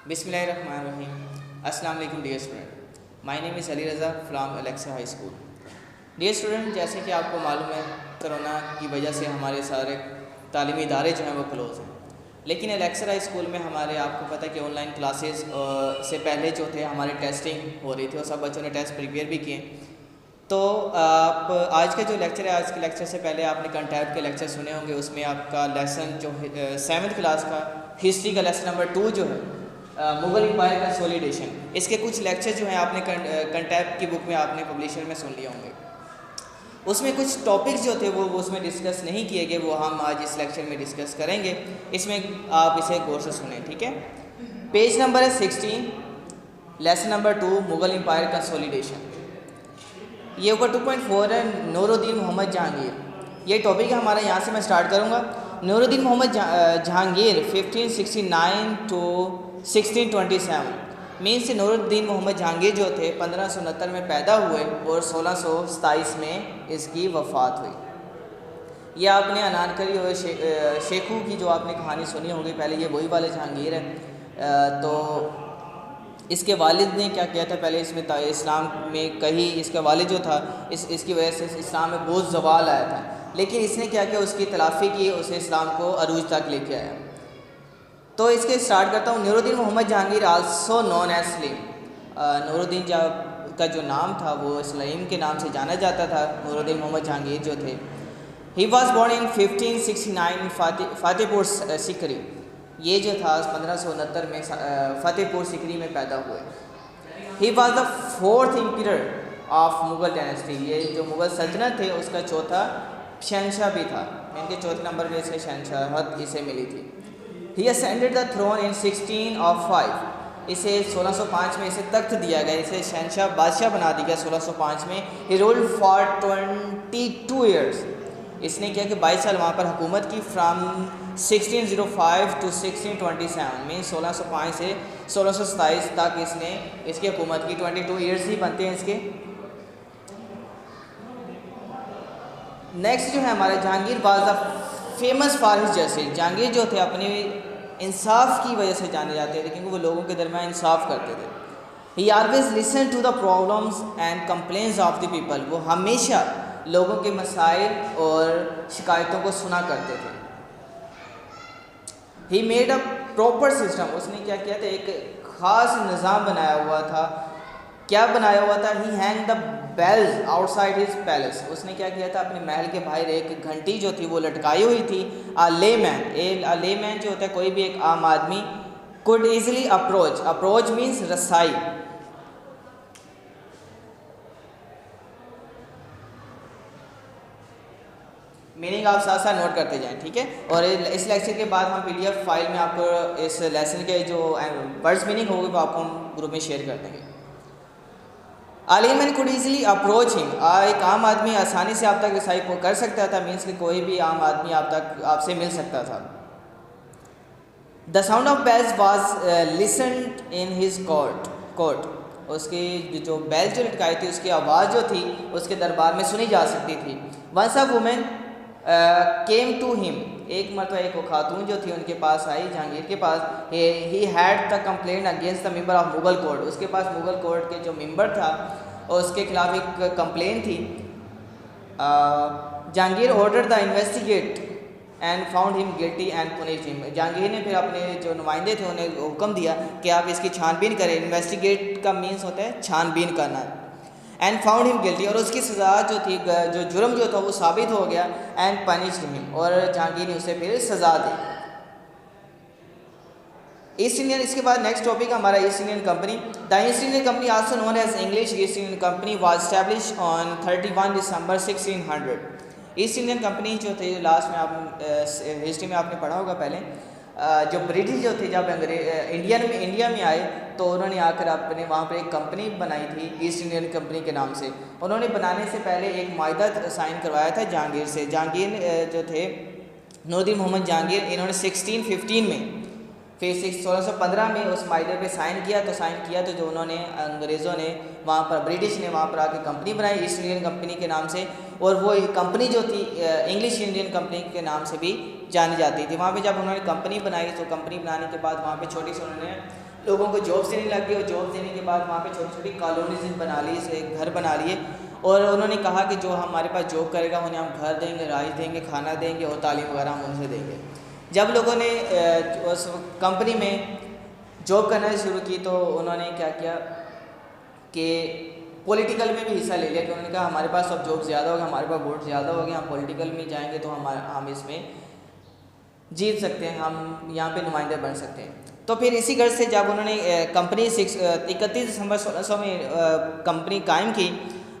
Bismillahirrahmanirrahim. Assalamu alaikum dear student. My name is Ali Raza from Alexa High School. Dear student, जैसे कि आपको मालूम है corona की वजह से हमारे सारे तालीमी इदारे जो हैं वो क्लोज़ हैं, लेकिन एलेक्सा हाई स्कूल में हमारे आपको पता है कि ऑनलाइन क्लासेस से पहले जो थे हमारे टेस्टिंग हो रही थी और सब बच्चों ने टेस्ट प्रिपेयर भी किए। तो आप आज का जो लेक्चर है, आज के लेक्चर से पहले आपने कंटेंट के लेक्चर सुने होंगे। उसमें आपका लेसन जो 7th क्लास का हिस्ट्री का लेसन नंबर 2 जो है मुगल एम्पायर कंसोलिडेशन, इसके कुछ लेक्चर जो हैं आपने कंटेंट की बुक में आपने पब्लिशर में सुन लिए होंगे। उसमें कुछ टॉपिक्स जो थे वो उसमें डिस्कस नहीं किए गए, वो हम आज इस लेक्चर में डिस्कस करेंगे। इसमें आप इसे गौर से सुने, ठीक है। पेज नंबर है 16, lesson number 2 Mughal empire consolidation. ये ऊपर 2.4 है, नूरुद्दीन मोहम्मद जहांगीर। ये टॉपिक है हमारा, यहाँ से मैं स्टार्ट करूँगा। नूरुद्दीन मोहम्मद जहांगीर 1569 to 1627 मीन्स नूरुद्दीन मोहम्मद जहांगीर जो थे 1569 में पैदा हुए और 1627 में इसकी वफ़ात हुई। ये आपने अनारकली और शेखू की जो आपने कहानी सुनी होगी पहले, ये वही वाले जहांगीर हैं। तो इसके वालिद ने क्या किया था, पहले इसमें इस्लाम में कहीं इसका वालिद जो था इसकी वजह से इस्लाम में बहुत ज़वाल आया था, लेकिन इसने क्या किया, उसकी तलाफ़ी की, उसे इस्लाम को अरूज तक लेके आया। तो इसके स्टार्ट करता हूँ। Nuruddin Mohammad Jahangir also known as Salim. Nuruddin का जो नाम था वो सलीम के नाम से जाना जाता था। नूरुद्दीन मोहम्मद जहांगीर जो थे, he was born in 1569 Fatehpur Sikri. ये जो था 1569 में फ़तेहपुर सिकरी में पैदा हुए। He was the 4th emperor of Mughal dynasty. ये जो मुग़ल सल्तनत थे उसका चौथा शहनशाह भी था, इनके चौथे नंबर पे इसे शहनशाहत इसे मिली थी। ही असेंडेड द थ्रोन इन 1605। इसे 1605 में इसे तख्त दिया गया, इसे शहनशाह बादशाह बना दिया गया 1605 में। He ruled for 22 years. इसने किया कि 22 साल वहाँ पर हुकूमत की। फ्राम 1605 to 1627 में 1605 से 1627 तक इसने इसकी हुकूमत की। 22 ईयर्स ही बनते हैं इसके। नेक्स्ट जो है हमारे Jahangir was the famous for his justice. Jahangir जो थे अपने इंसाफ की वजह से जाने जाते थे, क्योंकि वो लोगों के दरमियान इंसाफ करते थे। He always listen to the problems and complaints of the people. वो हमेशा लोगों के मसाइल और शिकायतों को सुना करते थे। He made a proper system. उसने क्या किया था, एक ख़ास निज़ाम बनाया हुआ था। क्या बनाया हुआ था? He hang the bells outside his palace. उसने क्या किया था, अपने महल के बाहर एक घंटी जो थी वो लटकाई हुई थी। अ लेमैन जो होता है कोई भी एक आम आदमी, कुड ईजिली अप्रोच मीन्स रसाई। मीनिंग आप साथ साथ नोट करते जाएं, ठीक है। और इस लेक्चर के बाद हम PDF फाइल में आपको इस लेसन के जो वर्ड्स मीनिंग होगी वो आपको हम ग्रुप में शेयर कर देंगे। आलिमन कुड ईजिली अप्रोच हिम। एक आम आदमी आसानी से आप तक रसाई कर सकता था, मीन्स कि कोई भी आम आदमी आपसे मिल सकता था। The sound of bells was listened in his court. उसकी जो बेल जो लटकाई थी उसकी आवाज़ जो थी उसके दरबार में सुनी जा सकती थी। Once a women came to him. एक मतलब एक वो खातून जो थी उनके पास आई, जहांगीर के पास। He had the complaint against the member of Mughal court. उसके पास मुगल कोर्ट के जो मेंबर था और उसके खिलाफ एक कंप्लेंट थी। Jahangir order the investigate and found him guilty and punished him. Jahangir ने फिर अपने जो नुमाइंदे थे उन्हें हुक्म दिया कि आप इसकी छानबीन करें। इन्वेस्टिगेट का मीन्स होता है छानबीन करना। एंड फाउंड हिम गिल्टी, और उसकी सज़ा जो थी, जो जुर्म जो था वो साबित हो गया। एंड पनिश्ड हिम, और जहांगीर ने उसे फिर सज़ा दी। ईस्ट इंडियन, इसके बाद नेक्स्ट टॉपिक हमारा East Indian company. The East Indian company also known as English East Indian company was establish on 31 December 1600। East Indian company जो थी, लास्ट में आप हिस्ट्री में आपने पढ़ा होगा पहले, जो ब्रिटिश जो थे जब इंडिया में आए तो उन्होंने आकर अपने वहाँ पर एक कंपनी बनाई थी ईस्ट इंडियन कंपनी के नाम से। उन्होंने बनाने से पहले एक माहिदा साइन करवाया था जहांगीर से। जहांगीर जो थे नूरुद्दीन मोहम्मद जहांगीर, इन्होंने 1615 में, फिर 1615 में उस माहिदे पे साइन किया। तो जो उन्होंने अंग्रेज़ों ने वहाँ पर, ब्रिटिश ने वहाँ पर आके कंपनी बनाई ईस्ट इंडियन कंपनी के नाम से। और वो कंपनी जो थी इंग्लिश इंडियन कंपनी के नाम से भी जानी जाती थी। वहाँ पे जब उन्होंने कंपनी बनाई तो कंपनी बनाने के बाद वहाँ पे छोटी सी उन्होंने लोगों को जॉब्स देने लग गए और जॉब देने के बाद वहाँ पे छोटी छोटी कॉलोनीज बना ली, से घर बना लिए और उन्होंने कहा कि जो हमारे पास जॉब करेगा उन्हें हम घर देंगे, राइस देंगे, खाना देंगे और तालीम वगैरह हम उनसे देंगे। जब लोगों ने उस कंपनी में जॉब करना शुरू की तो उन्होंने क्या किया कि पॉलिटिकल में भी हिस्सा ले लिया कि उन्होंने कहा हमारे पास अब जॉब ज़्यादा होगा, हमारे पास वोट ज़्यादा हो गए, हम पॉलिटिकल में जाएंगे तो हम इसमें जीत सकते हैं, हम यहाँ पे नुमाइंदे बन सकते हैं। तो फिर इसी गर्ज से जब उन्होंने कंपनी 31 दिसंबर 1600 में कंपनी कायम की,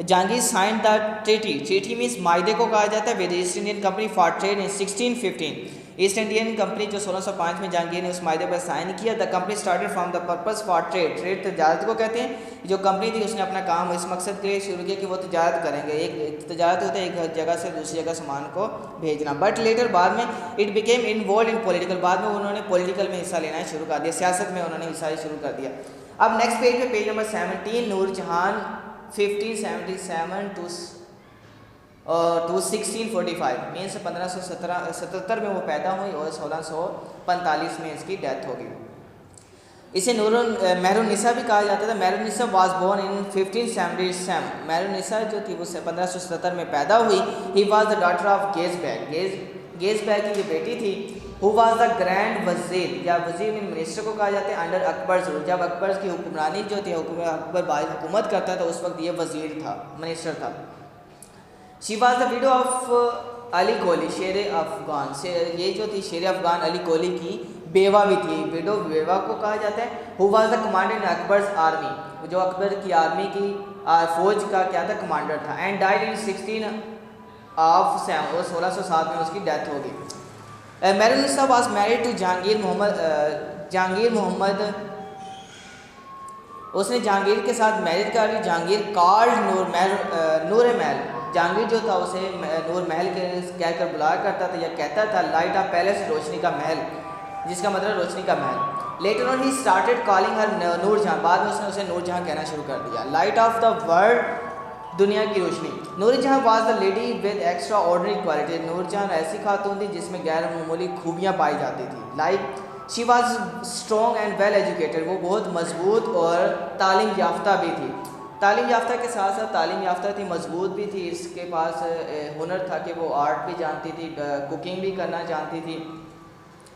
Jahangir sign the treaty means मायदे को कहा जाता है with East Indian company for trade in 1615। East Indian company जो 1605 में जहांगीर ने उस मायदे पर साइन किया। The company started from the purpose for trade तजारत को कहते हैं। जो कंपनी थी उसने अपना काम इस मकसद के लिए शुरू किया कि वो तजारत करेंगे। एक तजारत होता है एक जगह से दूसरी जगह सामान को भेजना। बट लेटर बाद में it became involve in political, बाद में उन्होंने पॉलिटिकल में हिस्सा लेना शुरू कर दिया, सियासत में उन्होंने हिस्सा शुरू कर दिया। अब नेक्स्ट पेज पे page number 17, Nurjahan 1577 to 1645 means 1577 में वो पैदा हुई और 1645 में इसकी डेथ हो गई। इसे मेहरुन्निसा भी कहा जाता था। Mehrunnisa was born in 1577। Mehrunnisa जो थी वो 1577 में पैदा हुई। He was the daughter of Ghiyas Beg की जो बेटी थी, हु वाज द ग्रैंड वजीर, या वजीर मीन मिनिस्टर को कहा जाता है, अंडर अकबर जरूर। जब अकबर की हुक्मरानी जो थी, अकबर बाई हुकूमत करता था उस वक्त ये वजीर था, मिनिस्टर था। She was the widow of Ali Quli, Sher Afghan से, ये जो थी शेर अफगान अली कोली की बेवा भी थी। विडो बेवा को कहा जाता है। Who was the commander in Akbar's army, जो अकबर की आर्मी की फौज का क्या था, कमांडर था। एंड डाइड इन 1607 में उसकी डेथ हो गई। Mehrunnisa was married to Jahangir Mohammad, उसने जहांगीर के साथ मैरिज कर ली। जहांगीर कॉल्ड नूर महल, जहांगीर जो था उसे नूर महल के कहकर बुलाया करता था या कहता था लाइट ऑफ पैलेस, रोशनी का महल, जिसका मतलब रोशनी का महल। Later on he started calling her Nurjahan, बाद में उसने उसे नूरजहां कहना शुरू कर दिया। लाइट ऑफ द वर्ल्ड, दुनिया की रोशनी। Noorjahan was the lady with extraordinary quality, Noorjahan ऐसी खातून थी जिसमें गैर मामूली खूबियाँ पाई जाती थी। Like she was strong and well educated, वो बहुत मजबूत और तालीम याफ्ता भी थी। तालीम याफ्ता के साथ साथ तालीम याफ्ता थी, मजबूत भी थी, इसके पास हुनर था कि वो आर्ट भी जानती थी, कुकिंग भी करना जानती थी,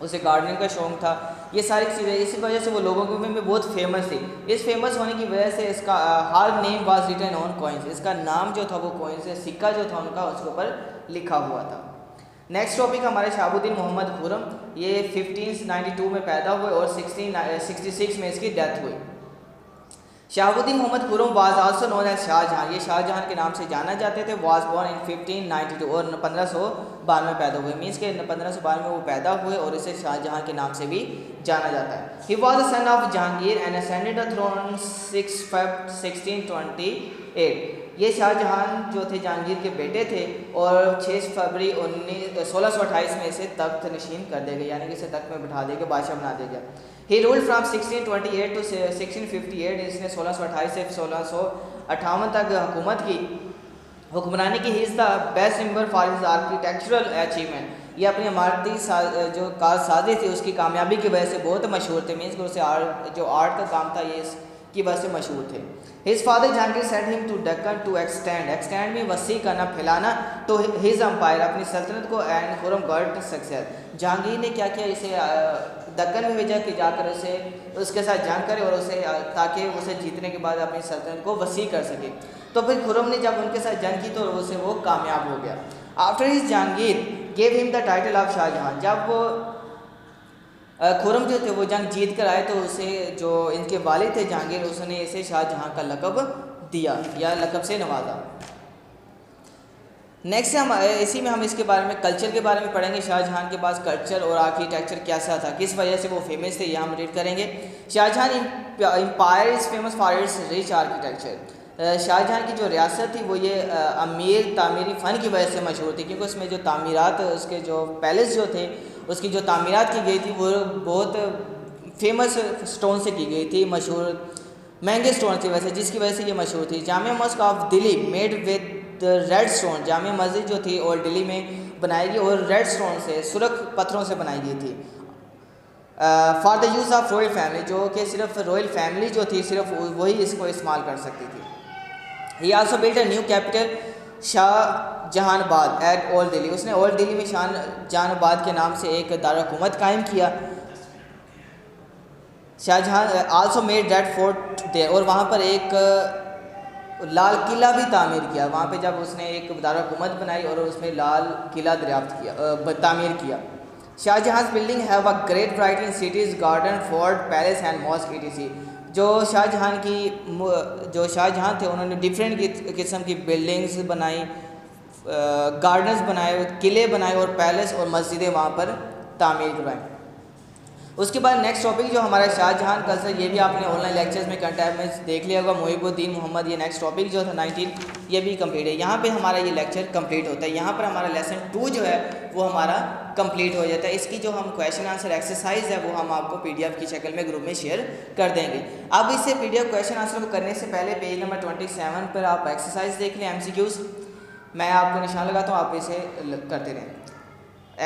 उसे गार्डनिंग का शौक़ था। ये सारी चीज़ें, इसी वजह से वो लोगों में बहुत फेमस थी। इस फेमस होने की वजह से इसका her name was written on coins, इसका नाम जो था वो कॉइन्स से, सिक्का जो था उनका उसके ऊपर लिखा हुआ था। नेक्स्ट टॉपिक हमारे शहाबुद्दीन मोहम्मद खुर्रम, ये 1592 में पैदा हुए और 1666 में इसकी डेथ हुई। Shahabuddin Mohammad Khurram was also known as Shahjahan, ये शाहजहां के नाम से जाना जाते थे। वाज बोर्न इन 1592 और 1552 में पैदा हुए, मीन्स के 1552 में वो पैदा हुए और इसे शाहजहां के नाम से भी जाना जाता है। He was the son of Jahangir and ascended the throne 6 February 1628। ये शाहजहां जो थे जहांगीर के बेटे थे और 6 फरवरी 1628 में इसे तख्त नशीन कर देगा, यानी कि इसे तख्त में बिठा देगा, बादशाह बना देगा। ही रूल्ड फ्रॉम 1628 टू 1658, इसने 1628 से 1658 तक हुकूमत की, हुक्मरानी की। He is the best remember for his architectural achievement, ये अपनी इमारती जो कारसाजी थी उसकी कामयाबी की वजह से बहुत मशहूर थे, मीन्स उसे जो आर्ट का काम था ये इसकी वजह से मशहूर थे। His father Jahangir set him to Deccan to extend में वसी करना, फैलाना, तो हिज अम्पायर, अपनी सल्तनत को, and Khurram got success. Jahangir ने क्या किया, इसे दक्कन में भेजा कि जाकर उसे उसके साथ जंग करे और उसे, ताकि उसे जीतने के बाद अपनी सल्तनत को वसी कर सके। तो फिर खुर्रम ने जब उनके साथ जंग की तो उसे वो कामयाब हो गया। After his Jahangir gave him the title of Shahjahan, जब वो खुर्रम जो थे वो जंग जीत कर आए तो उसे, जो इनके वालिद थे जहांगीर, उसने इसे शाहजहां का लक़ब दिया या लक़ब से नवाजा। नेक्स्ट हम इसी में हम इसके बारे में, कल्चर के बारे में पढ़ेंगे। शाहजहां के पास कल्चर और आर्किटेक्चर कैसा था, किस वजह से वो फेमस थे, यह हम रीड करेंगे। Shahjahan empire is famous for its rich architecture. Shahjahan की जो रियासत थी वो ये अमीर तामीरी फ़न की वजह से मशहूर थी, क्योंकि उसमें जो तामीरात, उसके जो पैलेस जो थे उसकी जो तामीरात की गई थी वो बहुत फेमस स्टोन से की गई थी, मशहूर महंगे स्टोन की वजह से, जिसकी वजह से ये मशहूर थी। Jamia Masjid of Delhi made with red stone, Jamia Masjid जो थी ओल्ड दिल्ली में बनाई गई और रेड स्टोन से, सुर्ख पत्थरों से बनाई गई थी। For the use of royal family, जो कि सिर्फ रॉयल फैमिली जो थी सिर्फ वही इसको इस्तेमाल कर सकती थी। He also built a new capital Shahjahanabad at old Delhi, उसने ओल्ड दिल्ली में शाहजहानाबाद के नाम से एक दारकूमत कायम किया। Shahjahan also made that fort there, और वहाँ पर एक लाल किला भी तामीर किया। वहाँ पे जब उसने एक दारकूमत बनाई और उसमें लाल किला दरियाफ्त किया, तामीर किया। Shahjahan building have a great variety in cities, garden, fort, palace and mosque etc। जो शाहजहां थे उन्होंने डिफरेंट किस्म की बिल्डिंग्स बनाई, गार्डन्स बनाए, किले बनाए और पैलेस और मस्जिदें वहाँ पर तामीर करवाएँ। उसके बाद नेक्स्ट टॉपिक जो हमारा शाहजहां कल्चर, ये भी आपने ऑनलाइन लेक्चर्स में कंटेंट में देख लिया होगा। मुहिबुद्दीन मोहम्मद, ये नेक्स्ट टॉपिक जो था 19, ये भी कंप्लीट है। यहाँ पे हमारा ये लेक्चर कंप्लीट होता है। यहाँ पर हमारा लेसन 2 जो है वो हमारा कंप्लीट हो जाता है। इसकी जो हम क्वेश्चन आंसर एक्सरसाइज है वो हम आपको PDF की शक्ल में ग्रुप में शेयर कर देंगे। अब इसे PDF क्वेश्चन आंसर को करने से पहले पेज नंबर 27 पर आप एक्सरसाइज देख लें, MCQs। मैं आपको निशान लगाता हूँ, आप इसे करते रहें।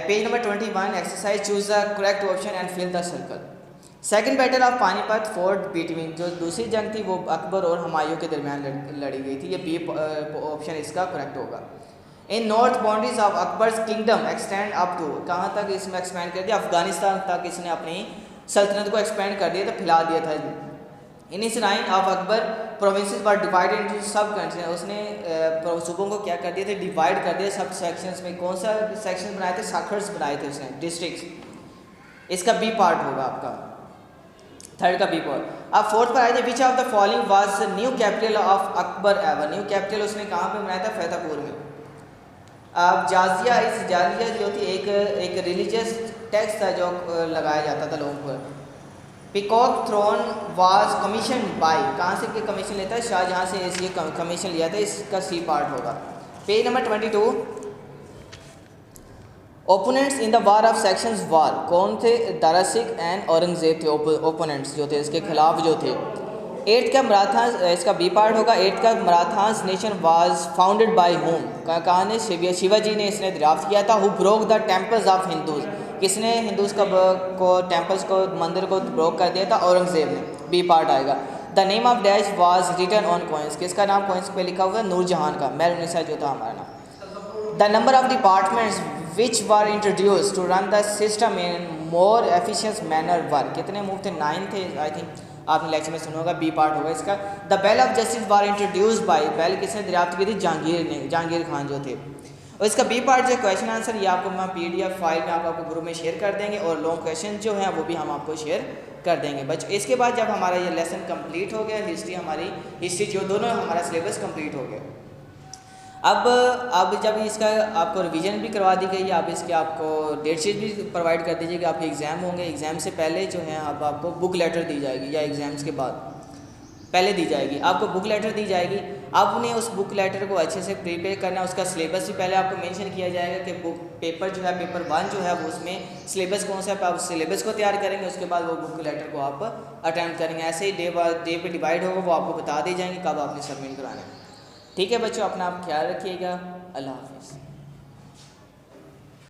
Page number 21 exercise, choose the correct option and fill the circle. Second battle of Panipat fought between, जो दूसरी जंग थी वो अकबर और हुमायूं के दरमियान लड़ी गई थी। ये बी ऑप्शन इसका करेक्ट होगा। In north boundaries of Akbar's kingdom extend up to, कहाँ तक इसमें एक्सपेंड कर दिया? अफगानिस्तान तक इसने अपनी सल्तनत को एक्सपेंड कर दिया था, फैला दिया था। इन इस reign of Akbar provinces were divided into सब कंट्री, उसने सूबों को क्या कर दिया था? डिवाइड कर दिया सब सेक्शंस में। कौन सा सेक्शन बनाए थे? साखर्स बनाए थे उसने, डिस्ट्रिक्ट्स। इसका बी पार्ट होगा आपका, थर्ड का बी पार्ट। अब फोर्थ पर आए थे, which of the following was new capital of Akbar ever, new capital उसने कहाँ पे बनाया था? फतेहपुर में। अब जाजिया, इस जाजिया जो थी एक रिलीजियस टैक्स था जो लगाया जाता था लोगों पर। Peacock throne was commission by, कहाँ से कमीशन लेता है? शाहजहां से इसलिए कमीशन लिया था, इसका सी पार्ट होगा। Page number 22, opponents in the war of successions war, कौन थे? दारासिक एंड औरंगजेब थे ओपोनेंट्स जो थे, इसके खिलाफ जो थे। 8th का मराठास, इसका बी पार्ट होगा। 8th का Marathas nation was founded by whom, कहाँ ने? शिवाजी ने इसने दरियाफ्त किया था। Who broke the temples of Hindus, किसने हिंदूज को टेम्पल्स को, मंदिर को ब्रोक कर दिया था? औरंगजेब ने, बी पार्ट आएगा। The name of dash was written on coins, किसका नाम कॉइन्स पे लिखा हुआ है? नूरजहान का, मेहरुन्निसा जो था हमारा नाम। The number of departments which were introduced to run the system in more efficient manner were, कितने मूव थे? 9 थे आई थिंक, आपने लेक्चर में सुना होगा, बी पार्ट होगा इसका। The bell of justice were introduce by, bell किसने दरियाफ्त की थी? जहांगीर ने, जहांगीर खान जो थे। और इसका बी पार्ट जो क्वेश्चन आंसर, ये आपको हम PDF फाइल में आपको ग्रुप में शेयर कर देंगे, और लॉन्ग क्वेश्चन जो हैं वो भी हम आपको शेयर कर देंगे बच्चों। इसके बाद जब हमारा ये लेसन कंप्लीट हो गया, हिस्ट्री जो दोनों हमारा सिलेबस कंप्लीट हो गया। अब जब इसका आपको रिवीजन भी करवा दी गई, आप इसके आपको डेट शीट भी प्रोवाइड कर दीजिए कि आपके एग्ज़ाम होंगे। एग्ज़ाम से पहले जो है अब आपको बुक लेटर दी जाएगी, या एग्ज़ाम्स के बाद पहले दी जाएगी, आपको बुक लेटर दी जाएगी। आपने उस बुक लेटर को अच्छे से प्रिपेयर करना है। उसका सिलेबस भी पहले आपको मेंशन किया जाएगा कि बुक पेपर जो है, पेपर 1 जो है वो उसमें सिलेबस कौन सा है, आप सिलेबस को तैयार करेंगे। उसके बाद वो बुक लेटर को आप अटेम्प्ट करेंगे। ऐसे ही डे पे डिवाइड होगा, वो आपको बता दी जाएंगे कब आपने सबमिट कराना है। ठीक है बच्चों, अपना आप ख्याल रखिएगा। अल्लाह हाफिज़।